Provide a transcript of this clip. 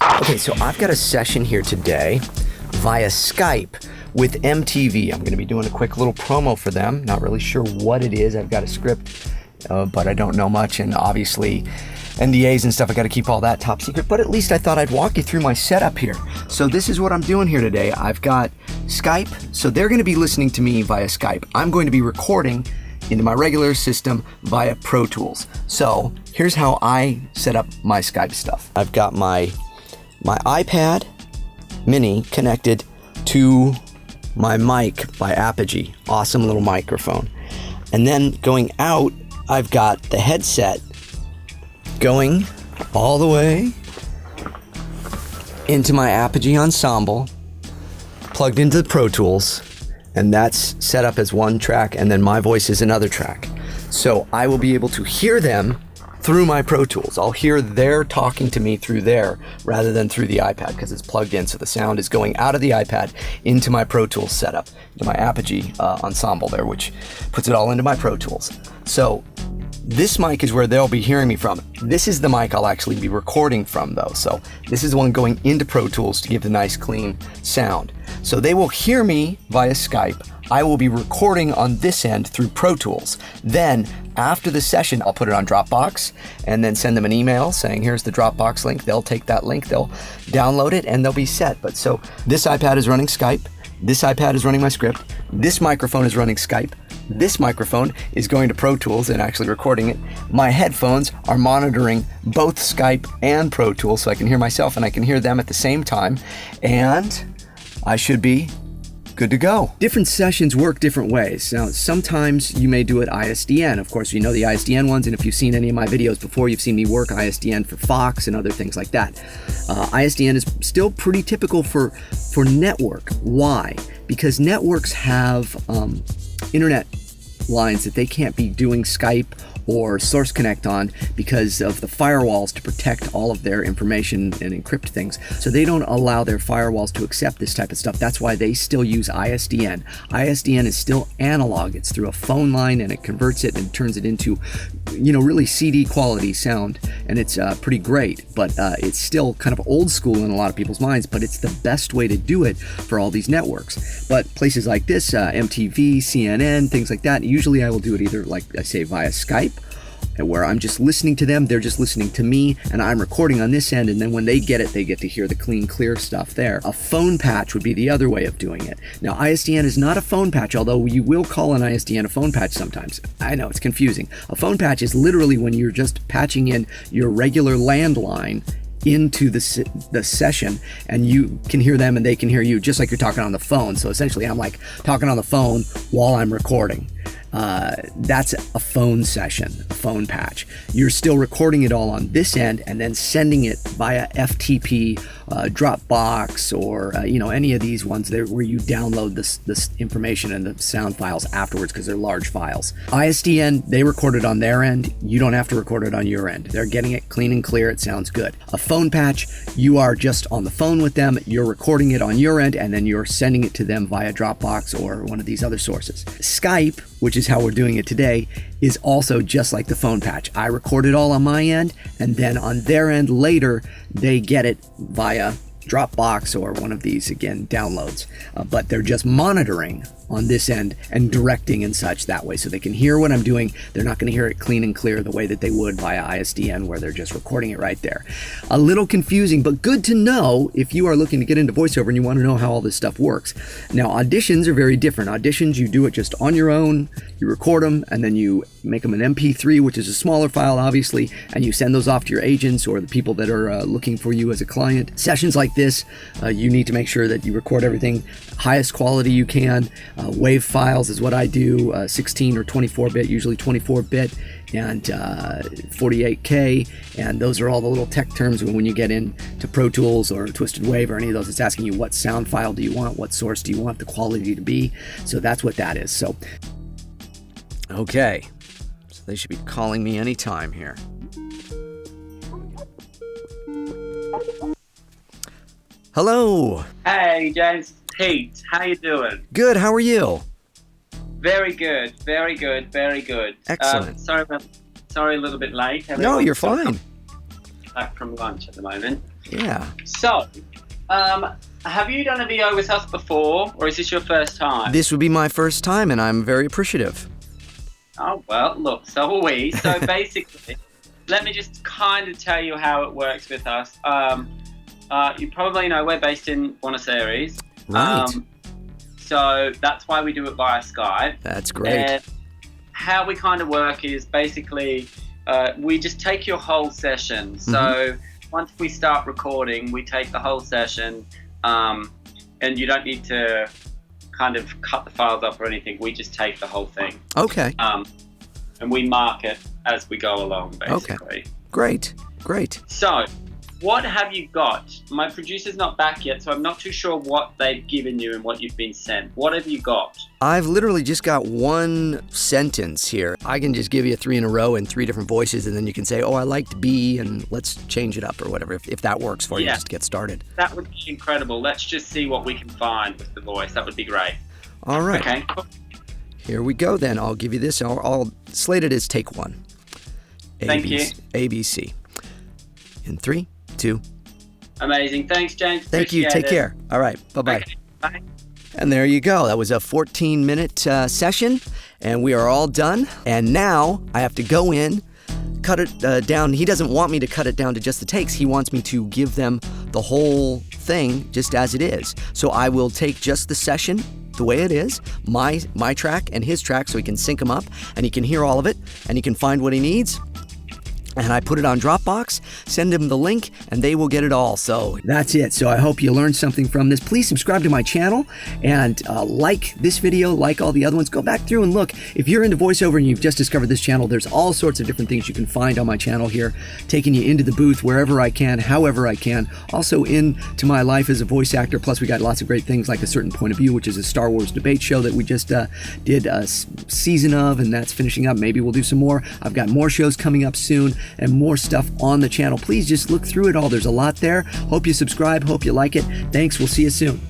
Okay, so I've got a session here today via Skype with MTV. I'm going to be doing a quick little promo for them. Not really sure what it is. I've got a script, but I don't know much, and obviously NDAs and stuff, I got to keep all that top secret, but at least I thought I'd walk you through my setup here. So this is what I'm doing here today. I've got Skype, so they're going to be listening to me via Skype. I'm going to be recording into my regular system via Pro Tools. So here's how I set up my Skype stuff. I've got my iPad mini connected to my mic by Apogee. Awesome little microphone. And then going out, I've got the headset going all the way into my Apogee Ensemble, plugged into the Pro Tools, and that's set up as one track, and then my voice is another track. So I will be able to hear them through my Pro Tools. I'll hear their talking to me through there rather than through the iPad because it's plugged in. So the sound is going out of the iPad into my Pro Tools setup, into my Apogee Ensemble there, which puts it all into my Pro Tools. So this mic is where they'll be hearing me from. This is the mic I'll actually be recording from though. So this is the one going into Pro Tools to give the nice clean sound. So they will hear me via Skype. I will be recording on this end through Pro Tools. Then after the session, I'll put it on Dropbox and then send them an email saying, here's the Dropbox link. They'll take that link, they'll download it, and they'll be set. But so this iPad is running Skype. This iPad is running my script. This microphone is running Skype. This microphone is going to Pro Tools and actually recording it. My headphones are monitoring both Skype and Pro Tools so I can hear myself and I can hear them at the same time. And I should be good to go. Different sessions work different ways. Now, sometimes you may do it ISDN. Of course, you know the ISDN ones, and if you've seen any of my videos before, you've seen me work ISDN for Fox and other things like that. ISDN is still pretty typical for network. Why? Because networks have internet lines that they can't be doing Skype or Source Connect on because of the firewalls to protect all of their information and encrypt things. So they don't allow their firewalls to accept this type of stuff. That's why they still use ISDN. ISDN is still analog. It's through a phone line and it converts it and turns it into, really CD quality sound. And it's pretty great, but it's still kind of old school in a lot of people's minds, but it's the best way to do it for all these networks. But places like this, MTV, CNN, things like that, usually I will do it either, like I say, via Skype, where I'm just listening to them, they're just listening to me, and I'm recording on this end, and then when they get it, they get to hear the clean, clear stuff there. A phone patch would be the other way of doing it. Now, ISDN is not a phone patch, although you will call an ISDN a phone patch sometimes. I know, it's confusing. A phone patch is literally when you're just patching in your regular landline into the session, and you can hear them and they can hear you just like you're talking on the phone. So essentially, I'm like talking on the phone while I'm recording. That's a phone session, a phone patch. You're still recording it all on this end and then sending it via FTP, Dropbox, or any of these ones there where you download this information and the sound files afterwards because they're large files. ISDN, they record it on their end. You don't have to record it on your end. They're getting it clean and clear. It sounds good. A phone patch, you are just on the phone with them. You're recording it on your end and then you're sending it to them via Dropbox or one of these other sources. Skype, which is how we're doing it today, is also just like the phone patch. I record it all on my end, and then on their end later, they get it via Dropbox or one of these, again, downloads. But they're just monitoring on this end and directing and such that way so they can hear what I'm doing. They're not going to hear it clean and clear the way that they would via ISDN where they're just recording it right there. A little confusing, but good to know if you are looking to get into voiceover and you want to know how all this stuff works. Now, auditions are very different. Auditions, you do it just on your own, you record them, and then you make them an MP3, which is a smaller file, obviously, and you send those off to your agents or the people that are looking for you as a client. Sessions like this, you need to make sure that you record everything highest quality you can. WAV files is what I do, 16 or 24-bit, usually 24-bit, and 48K, and those are all the little tech terms when you get into Pro Tools or Twisted Wave or any of those. It's asking you what sound file do you want, what source do you want the quality to be, so that's what that is. So, okay, so they should be calling me anytime here. Hello. Hey, James. Pete, how you doing? Good. How are you? Very good. Very good. Very good. Excellent. Sorry, a little bit late. No, you're fine. Back from lunch at the moment. Yeah. So, have you done a VO with us before, or is this your first time? This would be my first time, and I'm very appreciative. Oh, well, look, so are we. So basically, let me just kind of tell you how it works with us. You probably know we're based in Buenos Aires. Right. So that's why we do it via Skype. That's great. And how we kind of work is basically we just take your whole session. So once we start recording, we take the whole session, and you don't need to kind of cut the files up or anything. We just take the whole thing. Okay. And we mark it as we go along, basically. Okay. Great. So, what have you got? My producer's not back yet, so I'm not too sure what they've given you and what you've been sent. What have you got? I've literally just got one sentence here. I can just give you 3 in a row in 3 different voices, and then you can say, oh, I liked B, and let's change it up or whatever, if that works for you, just to get started. That would be incredible. Let's just see what we can find with the voice. That would be great. All right. Okay. Here we go then. I'll give you this. I'll slate it as take 1. Thank you. ABC. In 3, 2. Amazing. Thanks, James. Thank you. Take care. All right. Bye-bye. Okay. Bye. And there you go. That was a 14-minute session, and we are all done. And now I have to go in, cut it down. He doesn't want me to cut it down to just the takes. He wants me to give them the whole thing just as it is. So I will take just the session the way it is, my track and his track, so he can sync them up, and he can hear all of it, and he can find what he needs. And I put it on Dropbox, send them the link, and they will get it all. So that's it. So I hope you learned something from this. Please subscribe to my channel and like this video, like all the other ones. Go back through and look. If you're into voiceover and you've just discovered this channel, there's all sorts of different things you can find on my channel here, taking you into the booth wherever I can, however I can. Also into my life as a voice actor. Plus, we got lots of great things like A Certain Point of View, which is a Star Wars debate show that we just did a season of, and that's finishing up. Maybe we'll do some more. I've got more shows coming up soon and more stuff on the channel. Please just look through it all. There's a lot there. Hope you subscribe. Hope you like it. Thanks. We'll see you soon.